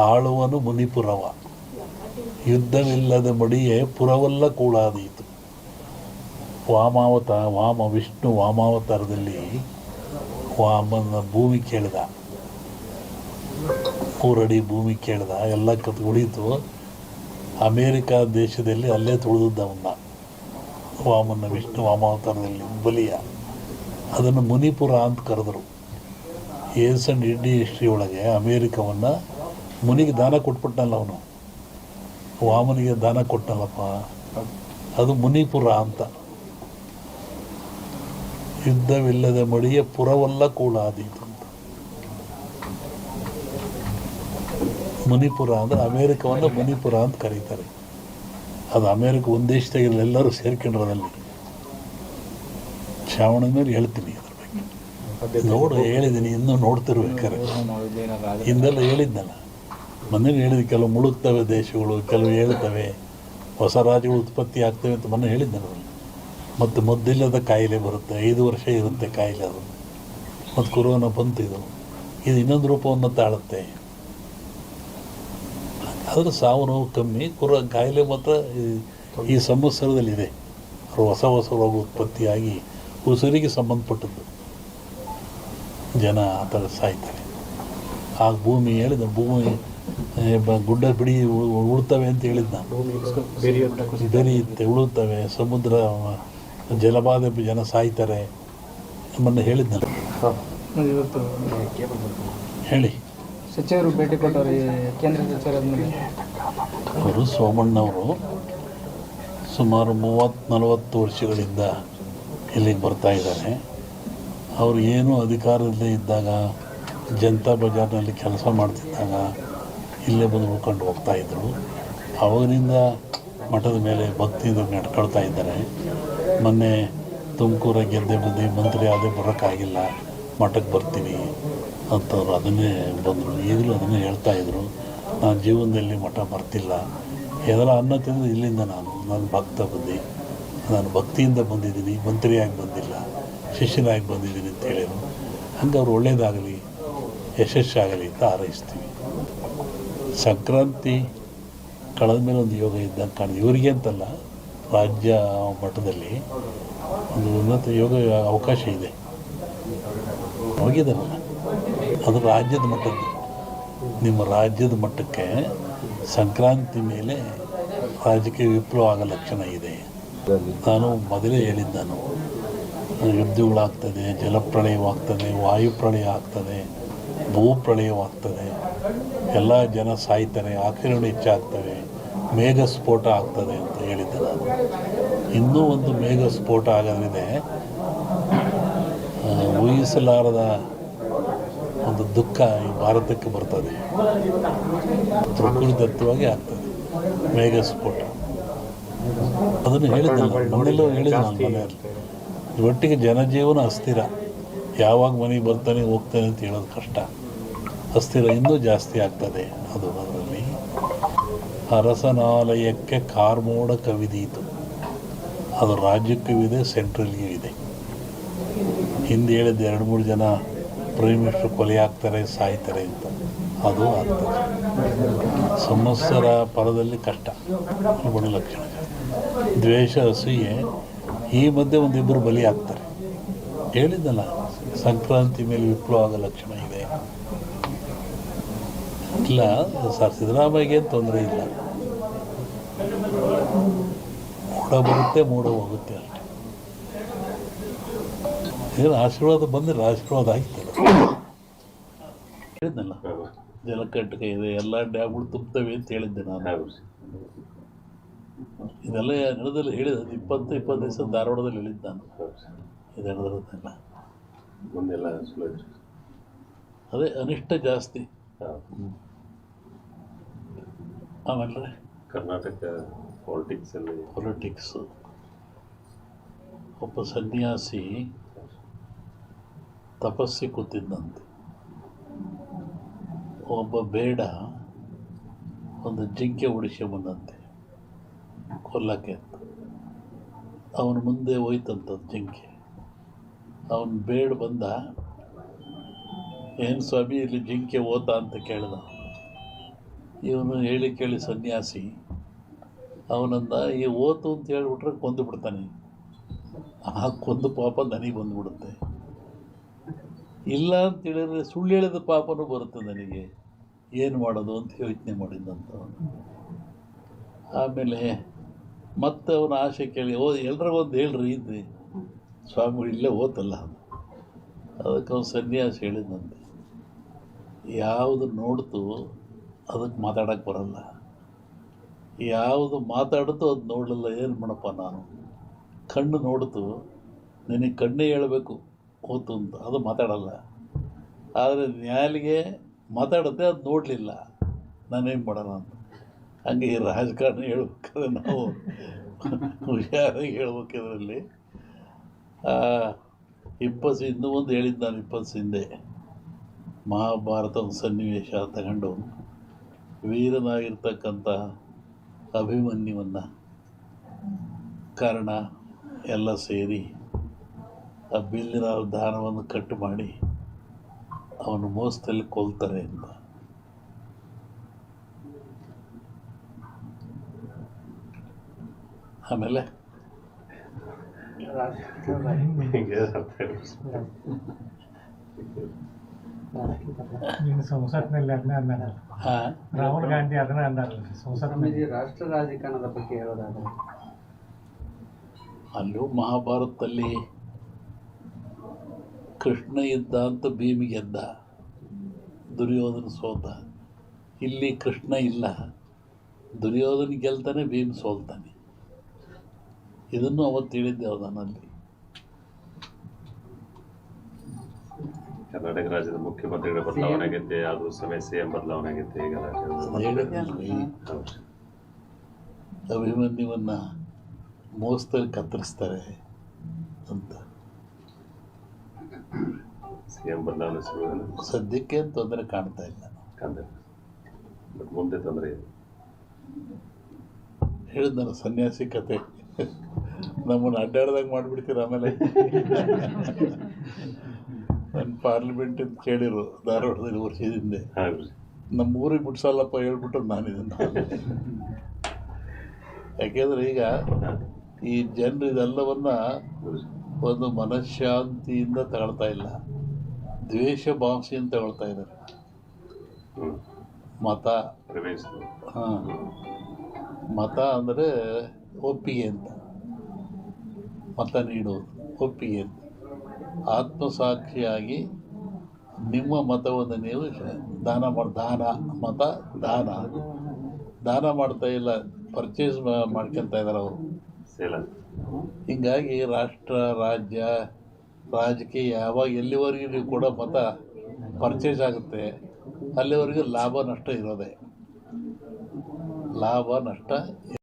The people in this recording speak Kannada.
ಆಳುವನು ಮುನಿಪುರವ, ಯುದ್ಧವಿಲ್ಲದ ಮಡಿಯೇ ಪುರವಲ್ಲ ಕೂಳಾದೀತು. ವಿಷ್ಣು ವಾಮಾವತಾರದಲ್ಲಿ ವಾಮನ ಭೂಮಿ ಕೇಳಿದ, 3 ಅಡಿ ಭೂಮಿ ಕೇಳಿದ, ಎಲ್ಲ ಉಳಿತು. ಅಮೇರಿಕಾ ದೇಶದಲ್ಲಿ ಅಲ್ಲೇ ತುಳಿದವನ್ನ ವಿಷ್ಣು ವಾಮಾವತಾರದಲ್ಲಿ ಬಲಿಯ, ಅದನ್ನು ಮುನಿಪುರ ಅಂತ ಕರೆದರು. ಏನ್ಸಂಡ್ ಇಂಡಿಯನ್ ಹಿಸ್ಟ್ರಿ ಒಳಗೆ ಅಮೇರಿಕವನ್ನು ಮುನಿಗೆ ದಾನ ಕೊಟ್ಬಿಟ್ಟನಲ್ಲ, ಅವನು ವಾಮನಿಗೆ ದಾನ ಕೊಟ್ಟನಲ್ಲಪ್ಪ, ಅದು ಮುನಿಪುರ ಅಂತ. ಯುದ್ಧವಿಲ್ಲದ ಮಡಿಯ ಪುರವಲ್ಲ ಕೂಳಾದೀತು ಅಂತ. ಮುನಿಪುರ ಅಂದರೆ ಅಮೇರಿಕವನ್ನು ಮುನಿಪುರ ಅಂತ ಕರೀತಾರೆ. ಅದು ಅಮೇರಿಕ ಒಂದು ದೇಶದಾಗಿಲ್ಲ, ಎಲ್ಲರೂ ಸೇರ್ಕೊಂಡಿರೋದಲ್ಲಿ. ಶ್ರಾವಣದ ಮೇಲೆ ಹೇಳ್ತೀನಿ ಅದ್ರ ಬಗ್ಗೆ. ಹೇಳಿದ್ದೀನಿ, ಇನ್ನೂ ನೋಡ್ತಿರ್ಬೇಕಾರೆ. ಹಿಂದೆಲ್ಲ ಹೇಳಿದ್ನಲ್ಲ, ಮೊನ್ನೆ ಹೇಳಿದ, ಕೆಲವು ಮುಳುಗ್ತವೆ ದೇಶಗಳು, ಕೆಲವು ಹೇಳ್ತವೆ, ಹೊಸ ರಾಜ್ಯಗಳು ಉತ್ಪತ್ತಿ ಆಗ್ತವೆ ಅಂತ ಮೊನ್ನೆ ಹೇಳಿದ್ನಲ್ಲ. ಮತ್ತು ಮದ್ದಿಲ್ಲದ ಕಾಯಿಲೆ ಬರುತ್ತೆ, 5 ವರ್ಷ ಇರುತ್ತೆ ಕಾಯಿಲೆ ಅದು. ಮತ್ತು ಕೊರೋನಾ ಬಂತು, ಇದು ಇನ್ನೊಂದು ರೂಪವನ್ನು ತಾಳುತ್ತೆ. ಆದರೆ ಸಾವು ನೋವು ಕಮ್ಮಿ, ಕಾಯಿಲೆ ಮಾತ್ರ ಈ ಸಂವತ್ಸರದಲ್ಲಿದೆ. ಹೊಸ ರೋಗ ಉತ್ಪತ್ತಿಯಾಗಿ ಉಸಿರಿಗೆ ಸಂಬಂಧಪಟ್ಟದ್ದು, ಜನ ಆ ಥರ ಸಾಯ್ತಾರೆ. ಆಗ ಭೂಮಿ ಹೇಳಿದ, ಭೂಮಿ ಗುಡ್ಡ ಬಿಡಿ ಉಳ್ತವೆ ಅಂತ ಹೇಳಿದ್ದ ನಾನು. ಬೆರೆಯುತ್ತೆ, ಉಳುತ್ತವೆ, ಸಮುದ್ರ ಜಲಬಾಧೆ, ಜನ ಸಾಯ್ತಾರೆ ಮೊನ್ನೆ ಹೇಳಿದ್ನಲ್ಲ. ಹೇಳಿ. ಸಚಿವರು ಭೇಟಿ ಕೊಟ್ಟವರು, ಕೇಂದ್ರ ಸಚಿವರಾದ್ಮೇಲೆ ಅವರು ಸೋಮಣ್ಣವರು ಸುಮಾರು 30-40 ವರ್ಷಗಳಿಂದ ಇಲ್ಲಿಗೆ ಬರ್ತಾ ಇದ್ದಾರೆ. ಅವರು ಏನು ಅಧಿಕಾರದಲ್ಲೇ ಇದ್ದಾಗ, ಜನತಾ ಬಜಾರ್ನಲ್ಲಿ ಕೆಲಸ ಮಾಡ್ತಿದ್ದಾಗ ಇಲ್ಲೇ ಬಂದು ಉಳ್ಕೊಂಡು ಹೋಗ್ತಾಯಿದ್ರು. ಅವಾಗಿನಿಂದ ಮಠದ ಮೇಲೆ ಭಕ್ತಿಯಿಂದ ನಡ್ಕೊಳ್ತಾ ಇದ್ದಾರೆ. ಮೊನ್ನೆ ತುಮಕೂರ ಗೆದ್ದೆ ಮಂತ್ರಿ ಆದೇ ಬರೋಕ್ಕಾಗಿಲ್ಲ, ಮಠಕ್ಕೆ ಬರ್ತೀನಿ ಅಂತವ್ರು ಅದನ್ನೇ ಬಂದರು. ಈಗಲೂ ಅದನ್ನೇ ಹೇಳ್ತಾಯಿದ್ರು, ನಾನು ಜೀವನದಲ್ಲಿ ಮಠ ಬರ್ತಿಲ್ಲ, ಏನಾರ ಅನ್ನ ತಿಂದು ಇಲ್ಲಿಂದ ನಾನು ಭಕ್ತ ಬಂದು, ನಾನು ಭಕ್ತಿಯಿಂದ ಬಂದಿದ್ದೀನಿ, ಮಂತ್ರಿಯಾಗಿ ಬಂದಿಲ್ಲ, ಶಿಷ್ಯನಾಗಿ ಬಂದಿದ್ದೀನಿ ಅಂತ ಹೇಳಿದರು. ಹಂಗೆ ಅವ್ರು ಒಳ್ಳೆಯದಾಗಲಿ, ಯಶಸ್ಸಾಗಲಿ ಅಂತ ಹಾರೈಸ್ತೀವಿ. ಸಂಕ್ರಾಂತಿ ಕಳೆದ ಮೇಲೆ ಒಂದು ಯೋಗ ಇದ್ದಂಗೆ ಕಾಣಿದೆ. ಇವರಿಗೆ ಅಂತಲ್ಲ, ರಾಜ್ಯ ಮಟ್ಟದಲ್ಲಿ ಒಂದು ಉನ್ನತ ಯೋಗ ಅವಕಾಶ ಇದೆ. ಹೋಗಿದ್ದಾರಲ್ಲ, ಅದು ರಾಜ್ಯದ ಮಟ್ಟದ್ದು. ನಿಮ್ಮ ರಾಜ್ಯದ ಮಟ್ಟಕ್ಕೆ ಸಂಕ್ರಾಂತಿ ಮೇಲೆ ರಾಜಕೀಯ ವಿಪ್ಲವ ಆಗೋ ಲಕ್ಷಣ ಇದೆ. ನಾನು ಮೊದಲೇ ಹೇಳಿದ್ದು, ಯುದ್ಧಗಳಾಗ್ತದೆ, ಜಲಪ್ರಳಯವಾಗ್ತದೆ, ವಾಯುಪ್ರಳಯ ಆಗ್ತದೆ, ಭೂಪ್ರಳಯವಾಗ್ತದೆ, ಎಲ್ಲ ಜನ ಸಾಯ್ತಾರೆ, ಆಕ್ರಮಣ ಹೆಚ್ಚಾಗ್ತವೆ, ಮೇಘ ಸ್ಫೋಟ ಆಗ್ತದೆ ಅಂತ ಹೇಳಿದ್ದೆ ನಾನು. ಇನ್ನೂ ಒಂದು ಮೇಘ ಸ್ಫೋಟ ಆಗೋದಿದೆ, ಊಹಿಸಲಾರದ ಒಂದು ದುಃಖ ಈ ಭಾರತಕ್ಕೆ ಬರ್ತದೆ. ಪ್ರಕೃತಿದತ್ತವಾಗಿ ಆಗ್ತದೆ ಮೇಘ ಸ್ಫೋಟ. ಅದನ್ನು ಹೇಳಿದ್ನಲ್ಲ, ಮನೆಯಲ್ಲೂ ಹೇಳಿದ್ದೆ ನಾನು ಮನೆಯಲ್ಲಿ. ಒಟ್ಟಿಗೆ ಜನಜೀವನ ಅಸ್ಥಿರ, ಯಾವಾಗ ಮನೆಗೆ ಬರ್ತಾನೆ ಹೋಗ್ತಾನೆ ಅಂತ ಹೇಳೋದು ಕಷ್ಟ. ಅಸ್ಥಿರ ಇನ್ನೂ ಜಾಸ್ತಿ ಆಗ್ತದೆ. ಅದರಲ್ಲಿ ಅರಸನಾಲಯಕ್ಕೆ ಕಾರ್ಮೋಡ ಕವಿದೀತು. ಅದು ರಾಜ್ಯಕ್ಕೂ ಇದೆ, ಸೆಂಟ್ರಲ್ಗೂ ಇದೆ. ಹಿಂದೆ ಹೇಳಿದ್ದು 2-3 ಜನ ಪ್ರೈಮ್ ಮಿನಿಸ್ಟರ್ ಕೊಲೆ ಆಗ್ತಾರೆ, ಸಾಯ್ತಾರೆ ಅಂತ, ಅದು ಆಗ್ತದೆ. ಸಂವತ್ಸರ ಪರದಲ್ಲಿ ಕಷ್ಟ, ಬಡ ಲಕ್ಷಣ. ದ್ವೇಷ, ಅಸೂಯೆ, ಈ ಮಧ್ಯೆ 1-2 ಬಲಿ ಆಗ್ತಾರೆ. ಹೇಳಿದ್ದಲ್ಲ, ಸಂಕ್ರಾಂತಿ ಮೇಲೆ ವಿಪ್ಲವ ಆಗೋ ಲಕ್ಷಣ ಇದೆ. ಇಲ್ಲ ಸರ್, ಸಿದ್ದರಾಮಯ್ಯಗೆ ತೊಂದರೆ ಇಲ್ಲ, ಮೂಡ ಬರುತ್ತೆ, ಮೂಡ ಹೋಗುತ್ತೆ ಅಷ್ಟೇ. ಏನು ಆಶೀರ್ವಾದ ಬಂದಿಲ್ಲ, ಆಶೀರ್ವಾದ ಆಗಿತ್ತಲ್ಲ. ಹೇಳಿದ್ನಲ್ಲ, ಜಲಕಂಟಕ ಇದೆ, ಎಲ್ಲ ಡ್ಯಾಮ್ಗಳು ತುಂಬ್ತವೆ ಅಂತ ಹೇಳಿದ್ದೆ ನಾನು. ಇದೆಲ್ಲ ನಡೆದಲ್ಲಿ ಹೇಳಿದ 20-25 ದಿವಸ ಧಾರವಾಡದಲ್ಲಿ ಹೇಳಿದ್ದು ನಾನು. ಇದು ನಡೆದಿರೋದೆಲ್ಲ ಮುಂದೆಲ್ಲ ಅದೇ ಅನಿಷ್ಟ ಜಾಸ್ತಿ. ಆಮೇಲೆ ಕರ್ನಾಟಕ ಪೊಲಿಟಿಕ್ಸು, ಒಬ್ಬ ಸನ್ಯಾಸಿ ತಪಸ್ಸಿ ಕೂತಿದ್ದಂತೆ. ಒಬ್ಬ ಬೇಡ ಒಂದು ಜಿಂಕೆ ಉಡಿಸ್ಕೊಂಬಂದಂತೆ ಕೊಲ್ಲಕ್ಕೆ ಅಂತ. ಅವನ ಮುಂದೆ ಹೋಯ್ತಂಥದ್ದು ಜಿಂಕೆ. ಅವನು ಬೇಡ ಬಂದ, ಏನು ಸ್ವಾಮಿ ಇಲ್ಲಿ ಜಿಂಕೆ ಓತ ಅಂತ ಕೇಳಿದ. ಇವನು ಹೇಳಿ ಕೇಳಿ ಸನ್ಯಾಸಿ. ಅವನಂದ ಈ ಓತು ಅಂತ ಹೇಳ್ಬಿಟ್ರೆ ಕೊಂದು ಬಿಡ್ತಾನೆ. ಆ ಕೊಂದು ಪಾಪ ನನಗೆ ಬಂದುಬಿಡುತ್ತೆ. ಇಲ್ಲ ಅಂತ ಹೇಳಿದ್ರೆ ಸುಳ್ಳು ಹೇಳಿದ ಪಾಪನೂ ಬರುತ್ತೆ ನನಗೆ. ಏನು ಮಾಡೋದು ಅಂತ ಯೋಚನೆ ಮಾಡಿದ್ದಂತ. ಆಮೇಲೆ ಮತ್ತೆ ಅವನ ಆಸೆ ಕೇಳಿ ಎಲ್ರಿಗೊಂದು ಹೇಳ್ರಿ ಇದ್ರಿ ಸ್ವಾಮಿಗಳು ಇಲ್ಲೇ ಓತಲ್ಲ. ಅದಕ್ಕೆ ಅವನು ಸನ್ಯಾಸಿ ಹೇಳಿದಂತೆ, ಯಾವುದು ನೋಡ್ತು ಅದಕ್ಕೆ ಮಾತಾಡೋಕ್ಕೆ ಬರಲ್ಲ, ಯಾವುದು ಮಾತಾಡುತ್ತೋ ಅದು ನೋಡಲಿಲ್ಲ, ಏನು ಮಾಡಪ್ಪ ನಾನು. ಕಣ್ಣು ನೋಡ್ತು, ನಿನಗೆ ಕಣ್ಣೇ ಹೇಳಬೇಕು ಓತು ಅಂತ, ಅದು ಮಾತಾಡಲ್ಲ. ಆದರೆ ನ್ಯಾಲಿಗೆ ಮಾತಾಡುತ್ತೆ, ಅದು ನೋಡಲಿಲ್ಲ, ನಾನೇನು ಮಾಡೋಣ ಅಂತ. ಹಂಗೆ ಈ ರಾಜಕಾರಣ ಹೇಳ್ಬೇಕಾದ್ರೆ ನಾವು ಹುಷಾರಾಗಿ ಹೇಳ್ಬೇಕಿದ್ರಲ್ಲಿ. ಇನ್ನೂ ಒಂದು ಹೇಳಿದ್ದು ನಾನು 20 ಹಿಂದೆ ಮಹಾಭಾರತ ಒಂದು ಸನ್ನಿವೇಶ ತಗೊಂಡು ವೀರನಾಗಿರ್ತಕ್ಕಂಥ ಅಭಿಮನ್ಯುವನ್ನು ಕರ್ಣ ಎಲ್ಲ ಸೇರಿ ಆ ಬಿಲ್ಲಿನ ದಾನವನ್ನು ಕಟ್ಟು ಮಾಡಿ ಅವನು ಮೋಸದಲ್ಲಿ ಕೊಲ್ತಾರೆ ಅಂತ. ಆಮೇಲೆ ಸಂಸತ್ನಲ್ಲಿ ಅದನ್ನ ಅಂದಾರಲ್ಲ, ರಾಹುಲ್ ಗಾಂಧಿ ಅದನ್ನ ಅಂದಾರಲ್ಲ ಸಂಸತ್ನಲ್ಲಿ. ರಾಷ್ಟ್ರ ರಾಜಕಾರಣದ ಬಗ್ಗೆ ಹೇಳೋದಾದ್ರೆ ಅಲ್ಲೂ ಮಹಾಭಾರತದಲ್ಲಿ ಕೃಷ್ಣ ಇದ್ದ ಅಂತ ಭೀಮಿಗೆ ಗೆದ್ದ, ದುರ್ಯೋಧನ ಸೋತ. ಇಲ್ಲಿ ಕೃಷ್ಣ ಇಲ್ಲ, ದುರ್ಯೋಧನ ಗೆಲ್ತಾನೆ, ಭೀಮ್ ಸೋಲ್ತಾನೆ. ಇದನ್ನು ಅವತ್ತು ಹೇಳಿದ್ದೆ ಅವನಲ್ಲಿ. ಕರ್ನಾಟಕ ರಾಜ್ಯದ ಮುಖ್ಯಮಂತ್ರಿಗಳ ಬದಲಾವಣೆ ಆಗೈತೆ, ಅದು ಸಮಯ CM ಬದಲಾವಣೆ ಆಗೈತೆ. ಈಗ ಹೇಳಿದ್ನಲ್ಲಿ ಅಭಿಮನ್ಯುವನ್ನು ಮೋಸದಲ್ಲಿ ಕತ್ತರಿಸ್ತಾರೆ ಅಂತ. CM ಬದಲಾವಣೆ ಶುರು ಸದ್ಯಕ್ಕೆ ತೊಂದರೆ ಕಾಣ್ತಾ ಇಲ್ಲ. ಬಟ್ ಮುಂದೆ ತೊಂದರೆ ಇದೆ. ಹೇಳಿದ್ನಲ್ಲ ಸನ್ಯಾಸಿ ಕತೆ, ನಮ್ಮನ್ನು ಅಡ್ಡಾಡ್ದಾಗ ಮಾಡಿಬಿಡ್ತೀರ. ಆಮೇಲೆ ನನ್ನ ಪಾರ್ಲಿಮೆಂಟ್ ಅಂತ ಕೇಳಿರು ಧಾರವಾಡದಲ್ಲಿ ವರ್ಷದಿಂದ, ನಮ್ಮ ಊರಿಗೆ ಬಿಡ್ಸಲ್ಲಪ್ಪ ಹೇಳ್ಬಿಟ್ಟು ನಾನಿದನ್ನು. ಯಾಕೆಂದರೆ ಈಗ ಈ ಜನರು ಇದೆಲ್ಲವನ್ನ ಒಂದು ಮನಃಶಾಂತಿಯಿಂದ ತಗೊಳ್ತಾ ಇಲ್ಲ, ದ್ವೇಷ ಭಾವನೆಯಿಂದ ತಗೊಳ್ತಾ ಇದ್ದಾರೆ. ಮತ, ಹಾಂ, ಮತ ಅಂದರೆ ಒಪ್ಪಿಗೆ ಅಂತ, ಮತ ನೀಡುವುದು ಒಪ್ಪಿಗೆ ಅಂತ. ಆತ್ಮಸಾಕ್ಷಿಯಾಗಿ ನಿಮ್ಮ ಮತವನ್ನು ನೀವು ದಾನ ದಾನ ಮಾಡ್ತಾ ಇಲ್ಲ, ಪರ್ಚೇಸ್ ಮಾಡ್ಕೊತ ಇದ್ದಾರೆ ಅವರು. ಹೀಗಾಗಿ ರಾಷ್ಟ್ರ, ರಾಜ್ಯ, ರಾಜಕೀಯ ಯಾವಾಗ ಎಲ್ಲಿವರೆಗೂ ನೀವು ಕೂಡ ಮತ ಪರ್ಚೇಸ್ ಆಗುತ್ತೆ ಅಲ್ಲಿವರೆಗೂ ಲಾಭ ನಷ್ಟ ಇರೋದೆ. ಲಾಭ ನಷ್ಟ